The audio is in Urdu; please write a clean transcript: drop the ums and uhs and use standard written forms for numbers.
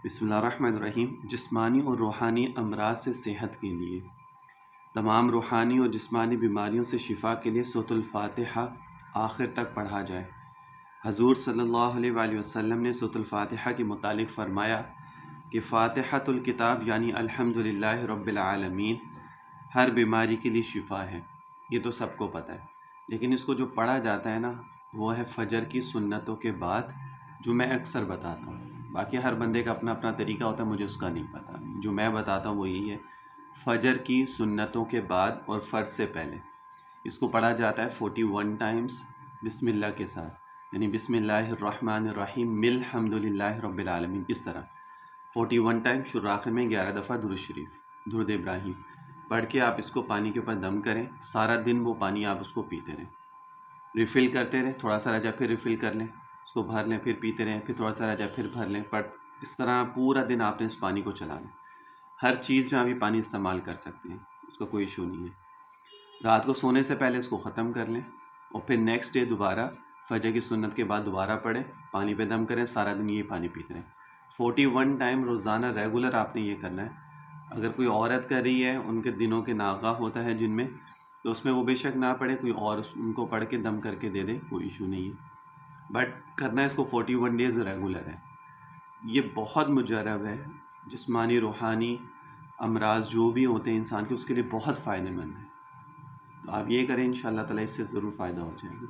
بسم اللہ الرحمن الرحیم۔ جسمانی اور روحانی امراض سے صحت کے لیے، تمام روحانی اور جسمانی بیماریوں سے شفا کے لیے سورۃ الفاتحہ آخر تک پڑھا جائے۔ حضور صلی اللہ علیہ وآلہ وسلم نے سورۃ الفاتحہ کے متعلق فرمایا کہ فاتحۃ الکتاب یعنی الحمدللہ رب العالمین ہر بیماری کے لیے شفا ہے۔ یہ تو سب کو پتہ ہے، لیکن اس کو جو پڑھا جاتا ہے نا، وہ ہے فجر کی سنتوں کے بعد، جو میں اکثر بتاتا ہوں۔ باقی ہر بندے کا اپنا اپنا طریقہ ہوتا ہے، مجھے اس کا نہیں پتہ۔ جو میں بتاتا ہوں وہ یہی ہے، فجر کی سنتوں کے بعد اور فرض سے پہلے اس کو پڑھا جاتا ہے 41 ٹائمز بسم اللہ کے ساتھ، یعنی بسم اللہ الرحمن الرحیم الحمدللہ رب العالمین، اس طرح 41 ٹائم، شروع آخر میں 11 دفعہ درود شریف، درود ابراہیم پڑھ کے آپ اس کو پانی کے اوپر دم کریں۔ سارا دن وہ پانی آپ اس کو پیتے رہیں، ریفل کرتے رہیں، تھوڑا سا رہ پھر ریفل کر لیں، اس کو بھر لیں، پھر پیتے رہیں، پھر تھوڑا سا رہ پھر بھر لیں، اس طرح پورا دن آپ نے اس پانی کو چلانا۔ ہر چیز میں آپ یہ پانی استعمال کر سکتے ہیں، اس کا کوئی ایشو نہیں ہے۔ رات کو سونے سے پہلے اس کو ختم کر لیں، اور پھر نیکسٹ ڈے دوبارہ فجر کی سنت کے بعد دوبارہ پڑھیں، پانی پہ دم کریں، سارا دن یہ پانی پیتے رہیں۔ 41 ٹائم روزانہ ریگولر آپ نے یہ کرنا ہے۔ اگر کوئی عورت کر رہی ہے، ان کے دنوں کے ناغہ ہوتا ہے جن میں، تو اس میں وہ بے شک نہ پڑھے، کوئی اور ان کو پڑھ کے دم کر کے دے دے، کوئی ایشو نہیں ہے، بٹ کرنا ہے اس کو 41 ڈیز ریگولر ہے۔ یہ بہت مجرب ہے، جسمانی روحانی امراض جو بھی ہوتے ہیں انسان کے، اس کے لیے بہت فائدہ مند ہے۔ تو آپ یہ کریں، انشاءاللہ تعالی اس سے ضرور فائدہ ہو جائے گا۔